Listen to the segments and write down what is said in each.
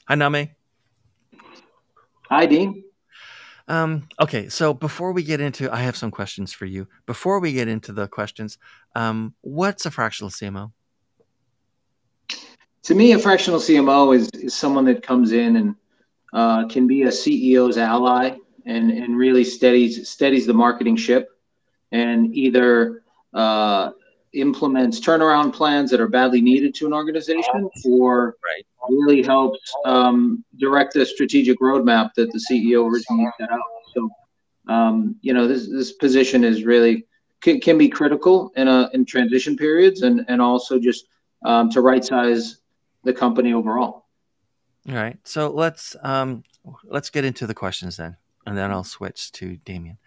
Hi, Name. Hi, Dean. Okay, so before we get into, I have some questions for you. Before we get into the questions, what's a fractional CMO? To me, a fractional CMO is someone that comes in and can be a CEO's ally and really steadies the marketing ship and either uh, implements turnaround plans that are badly needed to an organization or Right. really helps direct the strategic roadmap that the CEO originally set out. So, this position is really can be critical in transition periods and also just to right size the company overall. All right. So let's get into the questions then, and then I'll switch to Damien.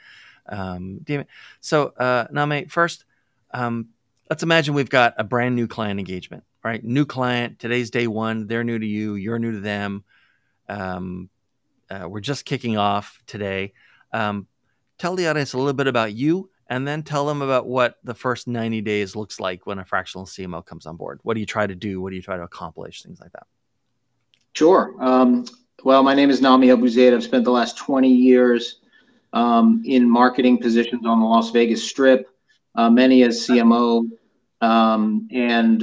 Damien. So Name, first, um, let's imagine we've got a brand new client engagement. Right, new client. Today's day one. They're new to you. You're new to them. Um, we're just kicking off today. Um, tell the audience a little bit about you, and then tell them about what the first 90 days looks like when a fractional CMO comes on board. What do you try to do? What do you try to accomplish? Things like that. Sure. Well, my name is Nami Abouzeid. I've spent the last 20 years in marketing positions on the Las Vegas Strip, many as CMO, and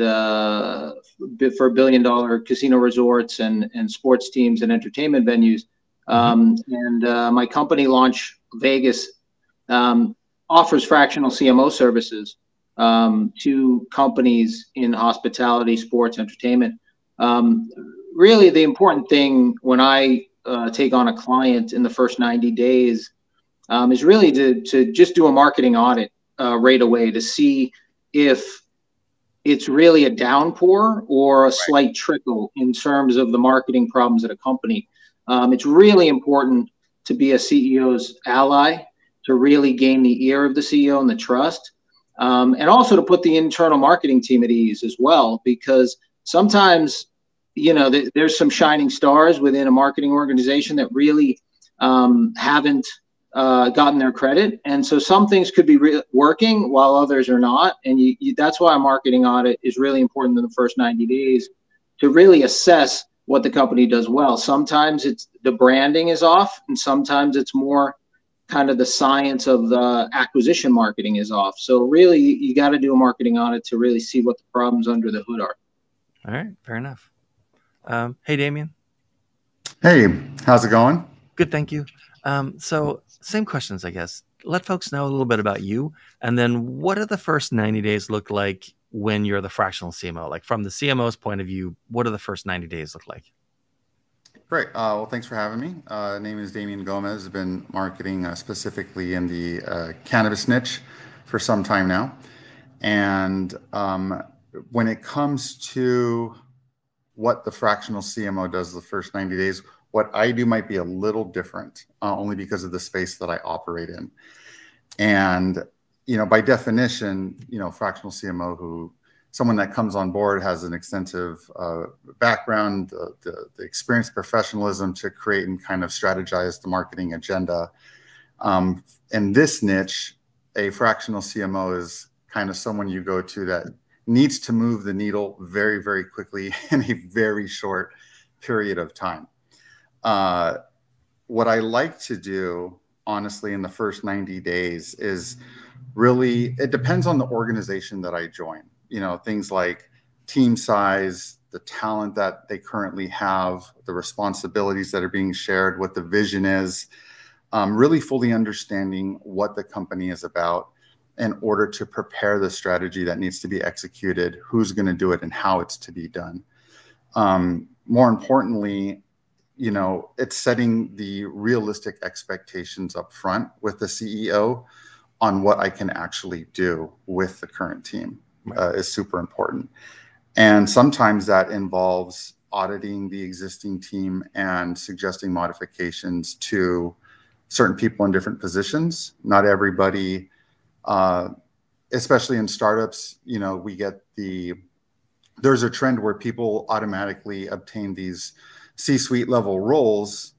for billion-dollar casino resorts and sports teams and entertainment venues. Mm-hmm. And my company, Launch Vegas, um, offers fractional CMO services to companies in hospitality, sports, entertainment. Um, Really, the important thing when I take on a client in the first 90 days is really to just do a marketing audit right away to see if it's really a downpour or a slight trickle in terms of the marketing problems at a company. It's really important to be a CEO's ally, to really gain the ear of the CEO and the trust, and also to put the internal marketing team at ease as well, because sometimes, there's some shining stars within a marketing organization that really haven't gotten their credit. And so some things could be working while others are not. And that's why a marketing audit is really important in the first 90 days to really assess what the company does well. Sometimes it's the branding is off, and sometimes it's more kind of the science of the acquisition marketing is off. So really, you got to do a marketing audit to really see what the problems under the hood are. All right. Fair enough. Hey, Damien. Hey, how's it going? Good. Thank you. So same questions, I guess. Let folks know a little bit about you, and then what do the first 90 days look like when you're the fractional CMO? Like from the CMO's point of view, what do the first 90 days look like? Great. Well, thanks for having me. Name is Damien Gomez. I've been marketing specifically in the cannabis niche for some time now. And when it comes to what the fractional CMO does the first 90 days, what I do might be a little different, only because of the space that I operate in. And, by definition, fractional CMO who someone that comes on board has an extensive background, the experience, professionalism to create and kind of strategize the marketing agenda. In this niche, a fractional CMO is kind of someone you go to that needs to move the needle very, very quickly in a very short period of time. What I like to do, honestly, in the first 90 days is really, it depends on the organization that I join. Things like team size, the talent that they currently have, the responsibilities that are being shared, what the vision is, really fully understanding what the company is about in order to prepare the strategy that needs to be executed, who's going to do it, and how it's to be done. More importantly, it's setting the realistic expectations up front with the CEO on what I can actually do with the current team is super important. And sometimes that involves auditing the existing team and suggesting modifications to certain people in different positions. Not everybody, especially in startups, there's a trend where people automatically obtain these C-suite level roles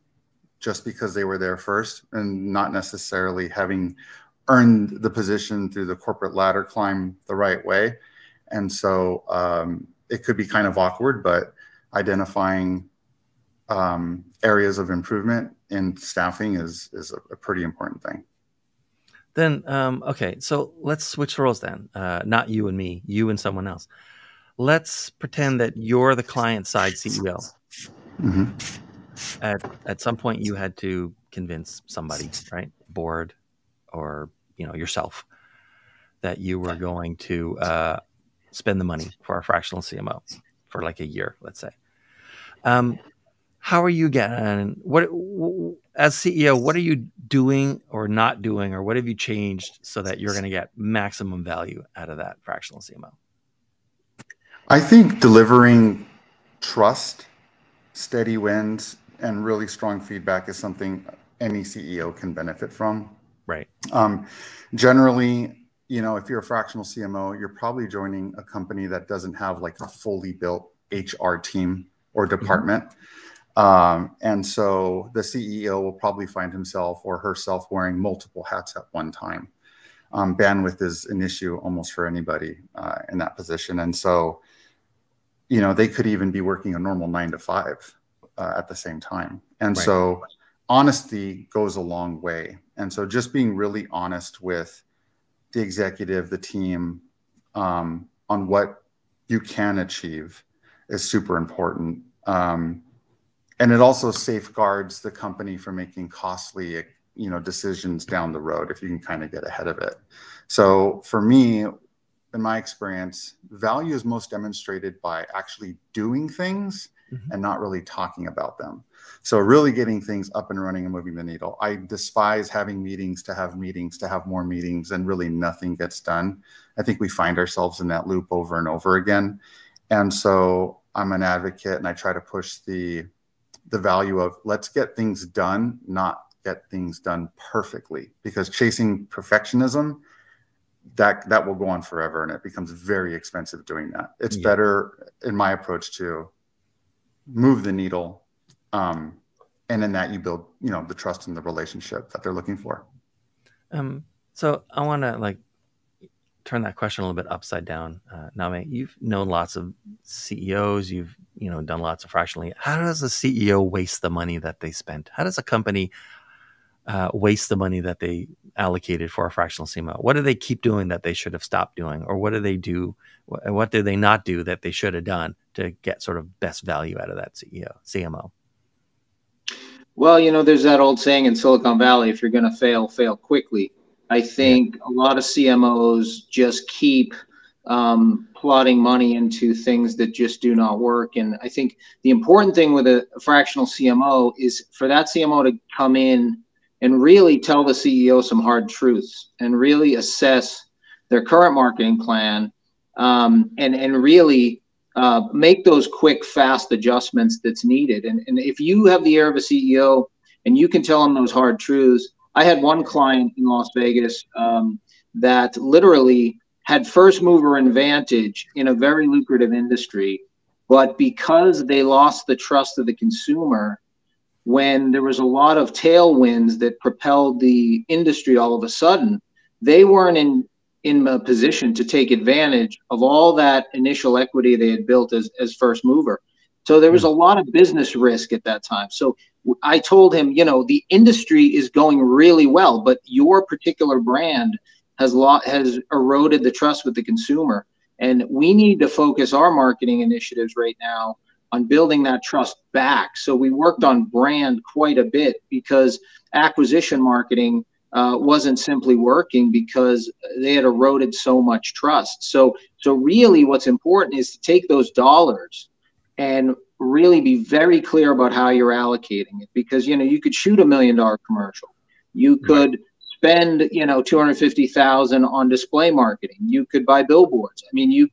just because they were there first and not necessarily having earned the position through the corporate ladder climb the right way. And so it could be kind of awkward, but identifying areas of improvement in staffing is a pretty important thing. Then, okay, so let's switch roles then. Not you and me, you and someone else. Let's pretend that you're the client side CEO. Mm-hmm. At some point, you had to convince somebody, right, board or yourself, that you were going to spend the money for a fractional CMO for like a year, let's say. How are you getting? What as CEO? What are you doing or not doing, or what have you changed so that you're going to get maximum value out of that fractional CMO? I think delivering trust, steady wins, and really strong feedback is something any CEO can benefit from. Right. Generally, if you're a fractional CMO, you're probably joining a company that doesn't have like a fully built HR team or department. Mm-hmm. And so the CEO will probably find himself or herself wearing multiple hats at one time. Bandwidth is an issue almost for anybody in that position. And so, they could even be working a normal 9 to 5 at the same time. And right. So honesty goes a long way. And so just being really honest with the executive, the team, on what you can achieve is super important. And it also safeguards the company from making costly, decisions down the road if you can kind of get ahead of it. So for me, in my experience, value is most demonstrated by actually doing things mm-hmm. and not really talking about them. So really getting things up and running and moving the needle. I despise having meetings to have more meetings, and really nothing gets done. I think we find ourselves in that loop over and over again. And so I'm an advocate, and I try to push the value of let's get things done, not get things done perfectly, because chasing perfectionism, that will go on forever, and it becomes very expensive doing that. It's better, in my approach, to move the needle, and in that you build, the trust and the relationship that they're looking for. So I want to turn that question a little bit upside down. Nehme, you've known lots of CEOs, you've done lots of fractionally. How does a CEO waste the money that they spent? How does a company waste the money that they allocated for a fractional CMO? What do they keep doing that they should have stopped doing? Or what do they do? What do they not do that they should have done to get sort of best value out of that CMO? Well, there's that old saying in Silicon Valley, if you're going to fail, fail quickly. I think a lot of CMOs just keep plotting money into things that just do not work. And I think the important thing with a fractional CMO is for that CMO to come in and really tell the CEO some hard truths and really assess their current marketing plan, and really make those quick, fast adjustments that's needed. And if you have the ear of a CEO and you can tell them those hard truths. I had one client in Las Vegas that literally had first mover advantage in a very lucrative industry, but because they lost the trust of the consumer, when there was a lot of tailwinds that propelled the industry all of a sudden, they weren't in a position to take advantage of all that initial equity they had built as first mover. So there was a lot of business risk at that time. So I told him, the industry is going really well, but your particular brand has eroded the trust with the consumer. And we need to focus our marketing initiatives right now on building that trust back. So we worked on brand quite a bit because acquisition marketing wasn't simply working because they had eroded so much trust. So really what's important is to take those dollars and really be very clear about how you're allocating it, because you could shoot $1 million commercial, you could spend $250,000 on display marketing, you could buy billboards. I mean, you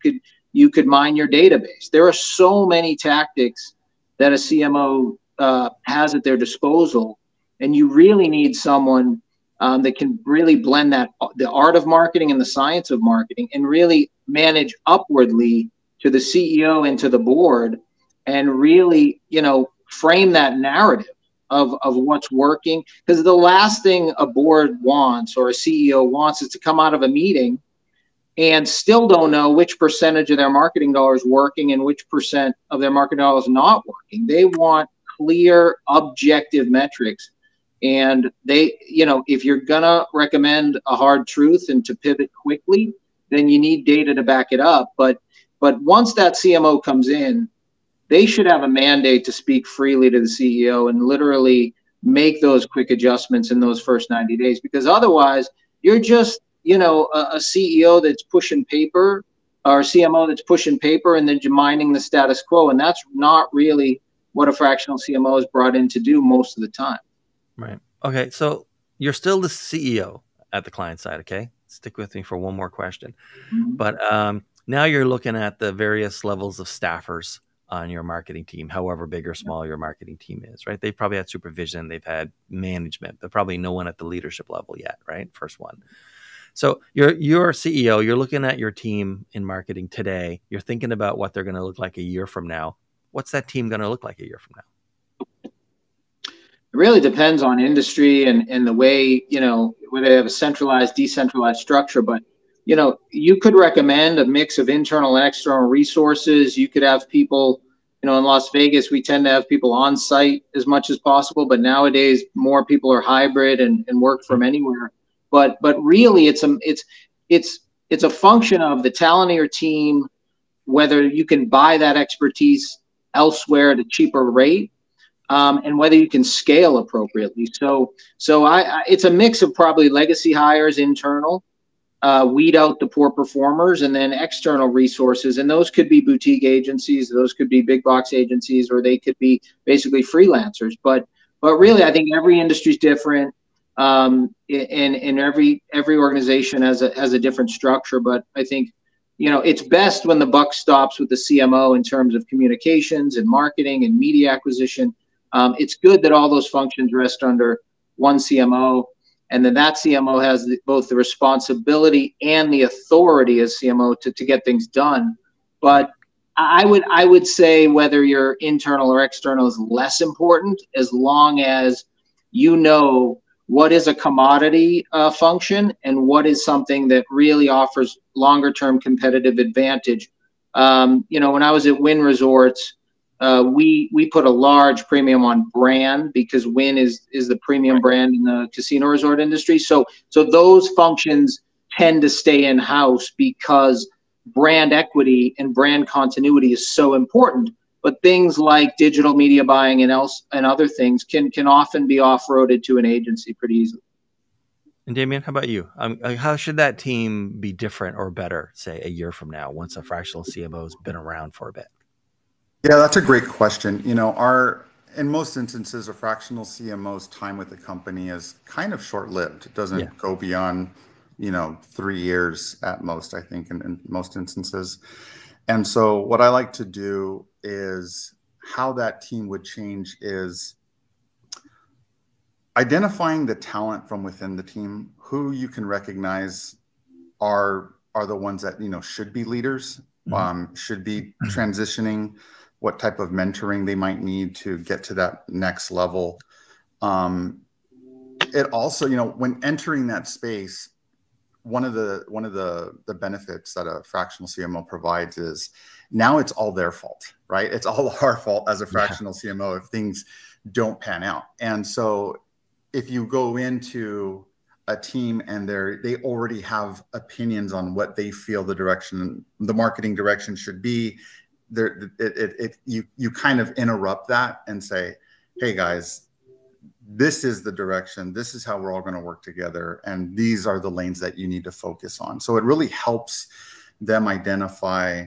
could mine your database. There are so many tactics that a CMO has at their disposal, and you really need someone that can really blend the art of marketing and the science of marketing, and really manage upwardly to the CEO and to the board, and really, frame that narrative of what's working. Because the last thing a board wants or a CEO wants is to come out of a meeting and still don't know which percentage of their marketing dollars working and which percent of their marketing dollars not working. They want clear, objective metrics. And they, if you're going to recommend a hard truth and to pivot quickly, then you need data to back it up. But once that CMO comes in, they should have a mandate to speak freely to the CEO and literally make those quick adjustments in those first 90 days, because otherwise you're just, a CEO that's pushing paper, or a CMO that's pushing paper and then minding the status quo. And that's not really what a fractional CMO is brought in to do most of the time. Right. Okay. So you're still the CEO at the client side. Okay. Stick with me for one more question. Mm-hmm. But now you're looking at the various levels of staffers on your marketing team, however big or small your marketing team is, right? They've probably had supervision, they've had management, but probably no one at the leadership level yet, right? First one. So you're CEO, you're looking at your team in marketing today, you're thinking about what they're going to look like a year from now. What's that team going to look like a year from now? It really depends on industry and the way, whether they have a centralized, decentralized structure. But, you could recommend a mix of internal and external resources. You could have people, in Las Vegas, we tend to have people on site as much as possible. But nowadays, more people are hybrid and work from anywhere. But really, it's a function of the talent of your team, whether you can buy that expertise elsewhere at a cheaper rate. And whether you can scale appropriately. So it's a mix of probably legacy hires, internal, weed out the poor performers, and then external resources. And those could be boutique agencies, those could be big box agencies, or they could be basically freelancers. But really, I think every industry is different, and every organization has a different structure. But I think, it's best when the buck stops with the CMO in terms of communications and marketing and media acquisition. It's good that all those functions rest under one CMO, and then that CMO has both the responsibility and the authority as CMO to get things done. But I would say whether you're internal or external is less important, as long as what is a commodity function and what is something that really offers longer term competitive advantage. When I was at Wynn Resorts, we put a large premium on brand, because Wynn is the premium brand in the casino resort industry. So those functions tend to stay in house because brand equity and brand continuity is so important. But things like digital media buying and other things can often be off-roaded to an agency pretty easily. And Damien, how about you? How should that team be different or better, say, a year from now, once a fractional CMO has been around for a bit? Yeah, that's a great question. In most instances, a fractional CMO's time with the company is kind of short-lived. It doesn't go beyond, 3 years at most, I think, in most instances. And so what I like to do is, how that team would change is identifying the talent from within the team, who you can recognize are the ones that, should be leaders, should be transitioning, what type of mentoring they might need to get to that next level. It also, when entering that space, one of the benefits that a fractional CMO provides is now it's all their fault, right? It's all our fault as a fractional CMO if things don't pan out. And so if you go into a team and they already have opinions on what they feel the marketing direction should be, you kind of interrupt that and say, hey guys, this is the direction, this is how we're all going to work together, and these are the lanes that you need to focus on. So it really helps them identify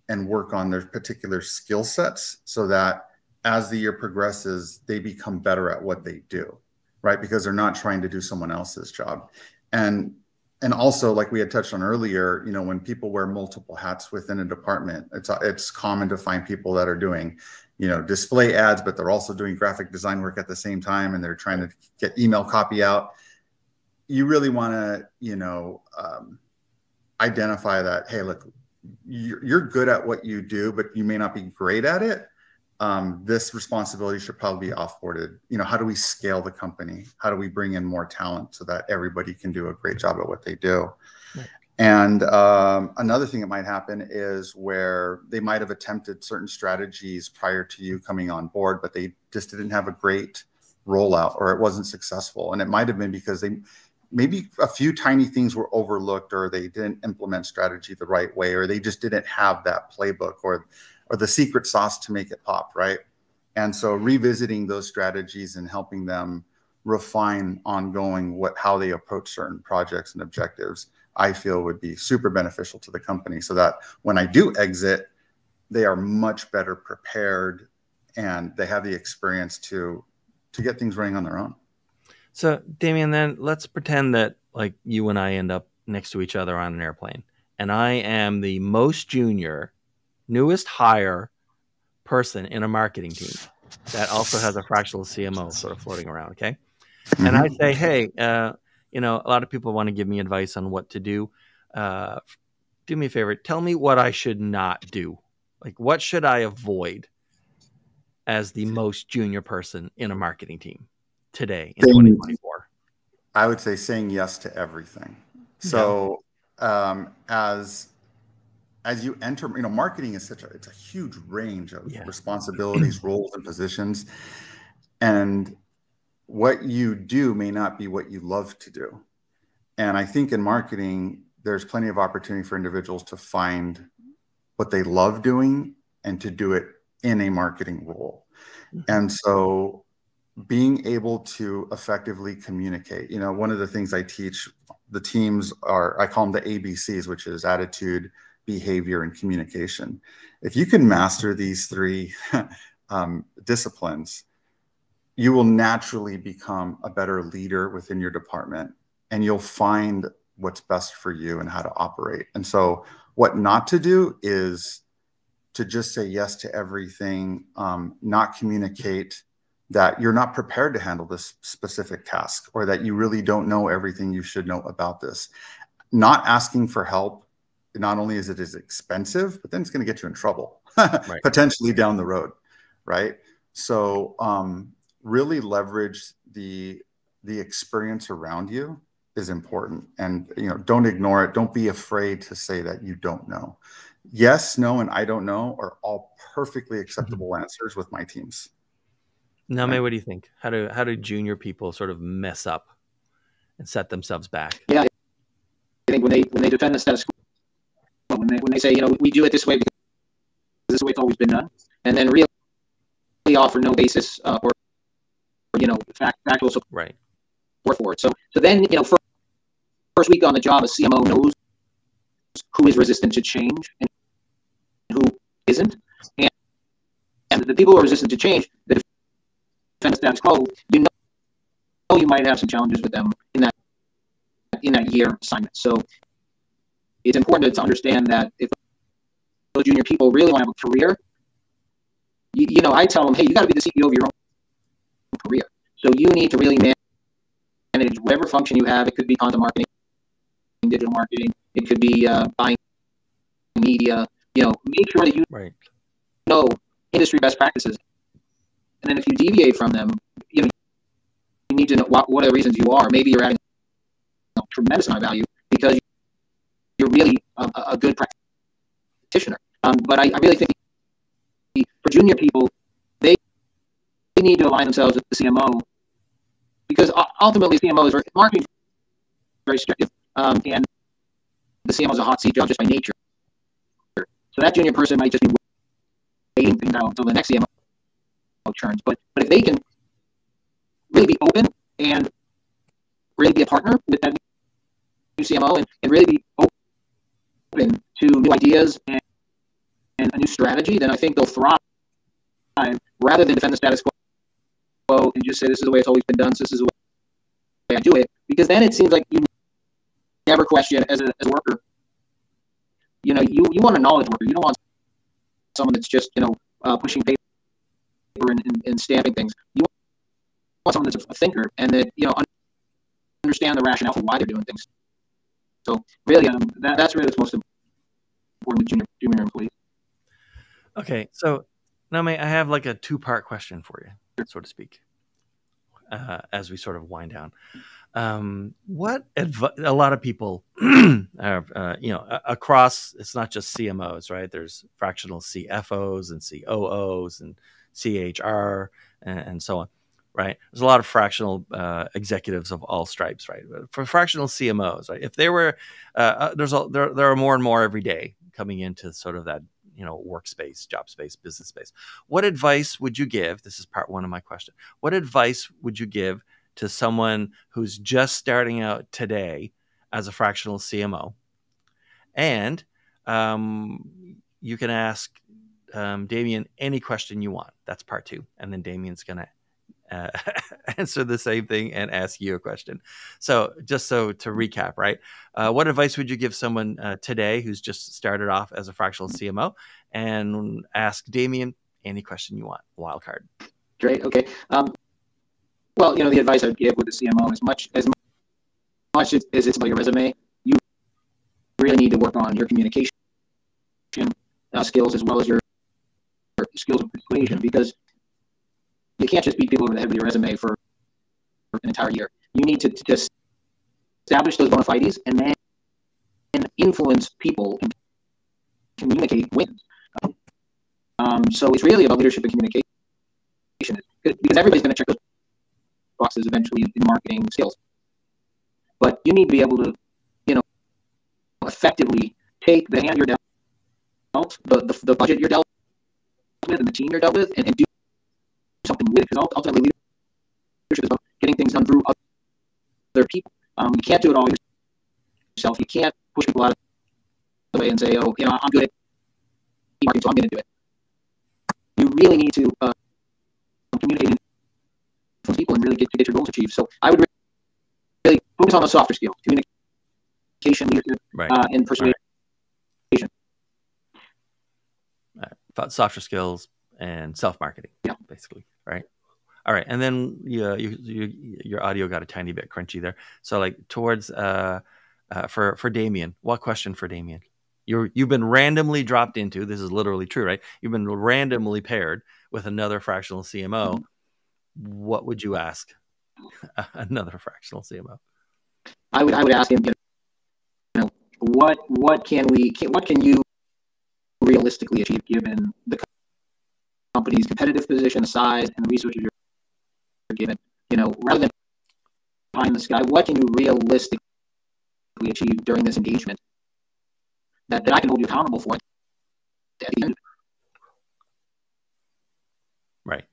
and work on their particular skill sets, so that as the year progresses, they become better at what they do, right? Because they're not trying to do someone else's job. And also, like we had touched on earlier, when people wear multiple hats within a department, it's common to find people that are doing, display ads, but they're also doing graphic design work at the same time, and they're trying to get email copy out. You really want to, identify that, hey, look, you're good at what you do, but you may not be great at it. This responsibility should probably be offboarded. How do we scale the company? How do we bring in more talent so that everybody can do a great job at what they do? Right. And another thing that might happen is where they might have attempted certain strategies prior to you coming on board, but they just didn't have a great rollout, or it wasn't successful. And it might have been because maybe a few tiny things were overlooked, or they didn't implement strategy the right way, or they just didn't have that playbook or the secret sauce to make it pop, right? And so revisiting those strategies and helping them refine ongoing how they approach certain projects and objectives, I feel would be super beneficial to the company, so that when I do exit, they are much better prepared and they have the experience to get things running on their own. So, Damien, then let's pretend that like you and I end up next to each other on an airplane, and I am the most junior, newest hire person in a marketing team that also has a fractional CMO sort of floating around. Okay. Mm-hmm. And I say, hey, a lot of people want to give me advice on what to do. Do me a favor. Tell me what I should not do. Like, what should I avoid as the most junior person in a marketing team today in 2024? I would say saying yes to everything. So as you enter, marketing is it's a huge range of responsibilities, roles, and positions. And what you do may not be what you love to do. And I think in marketing, there's plenty of opportunity for individuals to find what they love doing and to do it in a marketing role. Mm-hmm. And so being able to effectively communicate, one of the things I teach the teams I call them the ABCs, which is attitude, behavior, and communication. If you can master these three disciplines, you will naturally become a better leader within your department, and you'll find what's best for you and how to operate. And so what not to do is to just say yes to everything, not communicate that you're not prepared to handle this specific task, or that you really don't know everything you should know about this. Not asking for help, not only is it expensive, but then it's going to get you in trouble, right, potentially down the road, right? So really leverage the experience around you is important, and don't ignore it. Don't be afraid to say that you don't know. Yes, no, and I don't know are all perfectly acceptable answers with my teams. Nehme, what do you think? How do junior people sort of mess up and set themselves back? Yeah, I think when they defend the status quo, when they say, we do it this way because this is the way it's always been done, and then really offer no basis or factual support for it. So then, first week on the job, a CMO knows who is resistant to change and who isn't, and the people who are resistant to change, the defense status quo, you might have some challenges with them in that year assignment. So it's important to understand that if those junior people really want to have a career, I tell them, hey, you got to be the CEO of your own career. So you need to really manage whatever function you have. It could be content marketing, digital marketing. It could be buying media. Make sure that you know industry best practices. And then if you deviate from them, you need to know what are the reasons you are. Maybe you're adding a tremendous amount of value because you're really a good practitioner. But I really think for junior people, they need to align themselves with the CMO, because ultimately CMO is marketing very restrictive, and the CMO is a hot seat job just by nature. So that junior person might just be waiting things out until the next CMO turns. But if they can really be open and really be a partner with that new CMO and really be open to new ideas and a new strategy, then I think they'll thrive rather than defend the status quo and just say this is the way it's always been done, so this is the way I do it. Because then it seems like you never question as a worker. You want a knowledge worker. You don't want someone that's just pushing paper and stamping things. You want someone that's a thinker and that understand the rationale for why they're doing things. So really, that's really what's most important with junior employees. Okay, so Nehme, I have like a two-part question for you, so to speak. as we sort of wind down. What a lot of people, across, it's not just CMOs, right? There's fractional CFOs and COOs and CHR and so on, right? There's a lot of fractional executives of all stripes, right? For fractional CMOs, right? If there were, there are more and more every day coming into sort of that, workspace, job space, business space. What advice would you give? This is part one of my question. What advice would you give to someone who's just starting out today as a fractional CMO? And you can ask Damien any question you want. That's part two. And then Damien's going to answer the same thing and ask you a question. So just to recap, right? What advice would you give someone today who's just started off as a fractional CMO? And ask Damien any question you want. Wild card. Great. Okay. Well, the advice I'd give with the CMO, as much as it's about your resume, you really need to work on your communication skills as well as your skills of persuasion, because you can't just beat people over the head with your resume for an entire year. You need to just establish those bona fides and then influence people and communicate wins. So it's really about leadership and communication, because everybody's going to check those boxes eventually in marketing sales. But you need to be able to, effectively take the hand you're dealt, the budget you're dealt with, and the team you're dealt with, and do something with it. Because ultimately, leadership is about getting things done through other people. You can't do it all yourself. You can't push people out of the way and say, "Oh, I'm good at marketing, so I'm going to do it." You really need to communicate with people and really get your goals achieved. So I would really focus on the softer skills: communication, leadership, and persuasion. Softer skills and self-marketing, basically, right? All right, and then your audio got a tiny bit crunchy there. So, like towards for Damien, what question for Damien? You've been randomly dropped into. This is literally true, right? You've been randomly paired with another fractional CMO. What would you ask another fractional CMO? I would ask him, what can you realistically achieve given the company's competitive position, the size, and the resources you're given? Rather than pie in the sky, what can you realistically achieve during this engagement that I can hold you accountable for at the end? Right.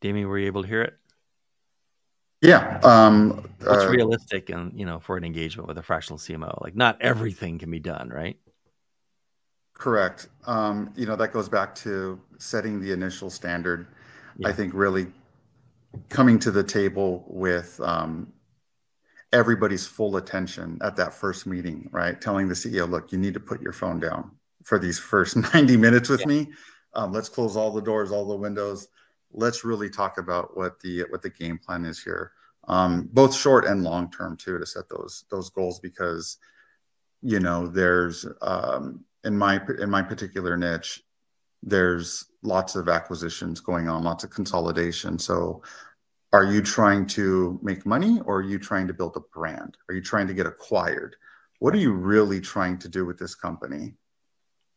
Damien, were you able to hear it? Yeah. What's realistic and for an engagement with a fractional CMO? Like, not everything can be done, right? Correct. That goes back to setting the initial standard. Yeah. I think really coming to the table with everybody's full attention at that first meeting, right? Telling the CEO, look, you need to put your phone down for these first 90 minutes with me. Let's close all the doors, all the windows. Let's really talk about what the game plan is here, both short and long term too, to set those goals, because there's in my particular niche, there's lots of acquisitions going on, lots of consolidation. So are you trying to make money, or are you trying to build a brand? Are you trying to get acquired? What are you really trying to do with this company?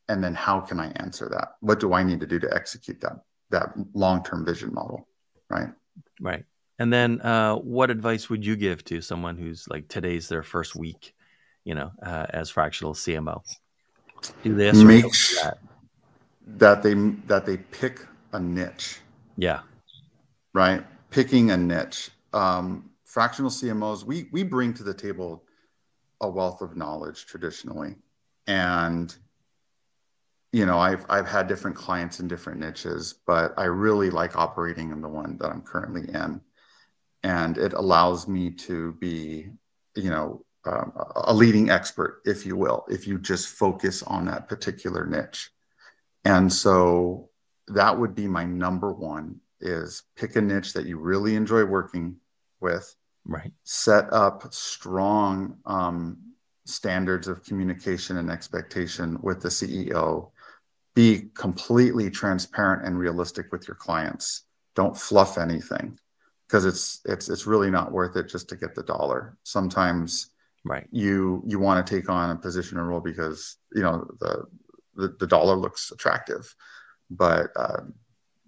And then how can I answer that? What do I need to do to execute that long-term vision model, right? Right. And then what advice would you give to someone who's like today's their first week, as fractional CMO? Do this or do that. That they pick a niche. Yeah. Right. Picking a niche. Fractional CMOs, we bring to the table a wealth of knowledge traditionally. And I've had different clients in different niches, but I really like operating in the one that I'm currently in. And it allows me to be, a leading expert, if you will, if you just focus on that particular niche. And so that would be my number one, is pick a niche that you really enjoy working with. Right. Set up strong standards of communication and expectation with the CEO. Be completely transparent and realistic with your clients. don't fluff anything, because it's really not worth it just to get the dollar. Sometimes Right. you want to take on a position or role because the dollar looks attractive, but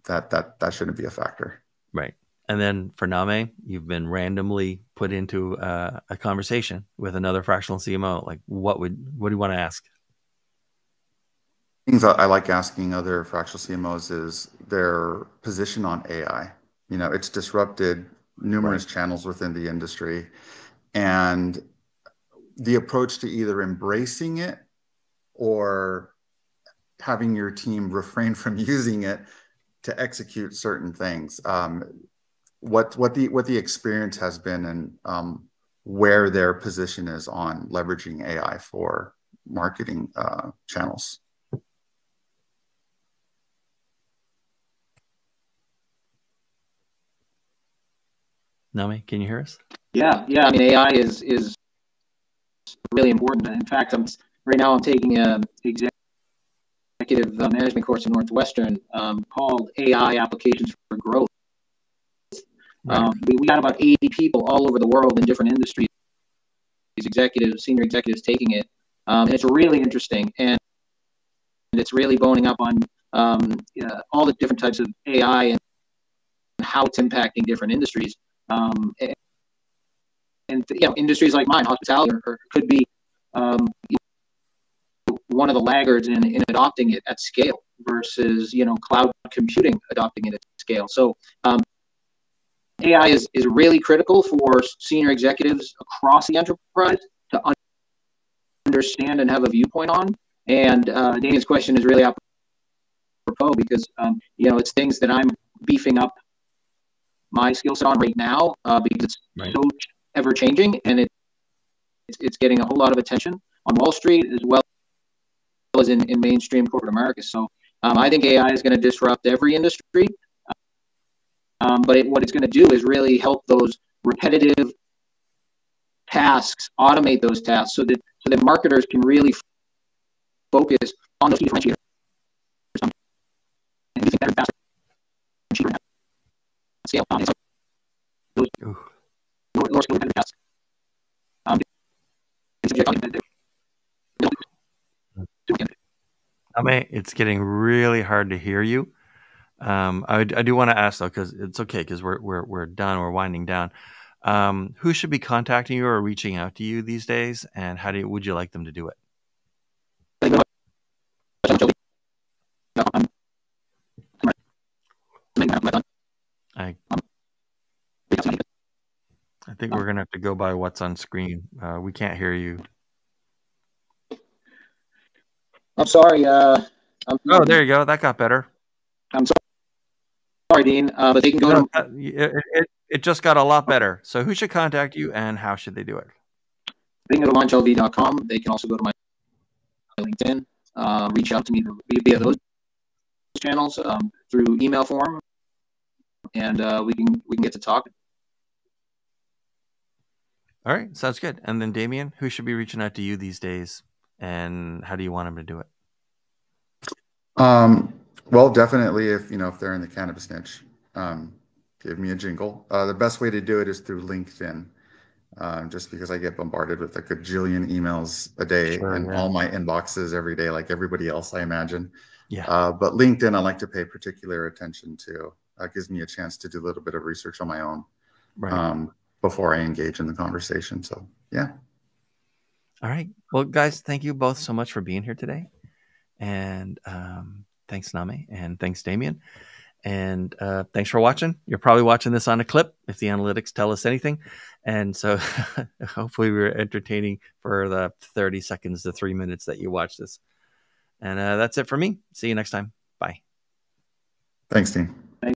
that shouldn't be a factor. Right. And then for Nehme, you've been randomly put into a conversation with another fractional CMO. Like, what do you want to ask? Things that I like asking other fractional CMOs is their position on AI. It's disrupted numerous channels within the industry, and the approach to either embracing it or having your team refrain from using it to execute certain things. What the experience has been, and where their position is on leveraging AI for marketing channels. Nehme, can you hear us? Yeah. I mean, AI is really important. In fact, right now I'm taking an executive management course in Northwestern called AI Applications for Growth. Right. We got about 80 people all over the world in different industries, senior executives taking it. And it's really interesting, and it's really boning up on all the different types of AI and how it's impacting different industries. And industries like mine, hospitality, could be one of the laggards in adopting it at scale versus cloud computing adopting it at scale. So AI is really critical for senior executives across the enterprise to understand and have a viewpoint on. And Damien's question is really apropos because it's things that I'm beefing up my skill set on right now because it's so ever changing, and it's getting a whole lot of attention on Wall Street as well as in mainstream corporate America. So I think AI is going to disrupt every industry. But what it's going to do is really help those repetitive tasks, automate those tasks so that marketers can really focus on those differentiators. And we think better, faster, and cheaper at scale. So those lower skill repetitive tasks. I mean, it's getting really hard to hear you. I do want to ask though, because it's okay, because we're done, we're winding down. Who should be contacting you or reaching out to you these days, and would you like them to do it? I think we're gonna have to go by what's on screen. We can't hear you. I'm sorry. Oh, there you go. That got better. I'm sorry, Dean. But they can go it just got a lot better. So who should contact you, and how should they do it? They can go to launchlv.com. They can also go to my LinkedIn. Reach out to me via those channels through email form, and we can get to talk. All right, sounds good. And then Damien, who should be reaching out to you these days, and how do you want them to do it? Well, definitely if they're in the cannabis niche, give me a jingle. The best way to do it is through LinkedIn, just because I get bombarded with a gajillion emails a day and all my inboxes every day, like everybody else, I imagine. Yeah. But LinkedIn, I like to pay particular attention to. Gives me a chance to do a little bit of research on my own. Right. Before I engage in the conversation. So, yeah. All right. Well, guys, thank you both so much for being here today. And thanks, Nehme, and thanks, Damien. And thanks for watching. You're probably watching this on a clip if the analytics tell us anything. And so hopefully we were entertaining for the 30 seconds to 3 minutes that you watch this. And that's it for me. See you next time. Bye. Thanks, Dean.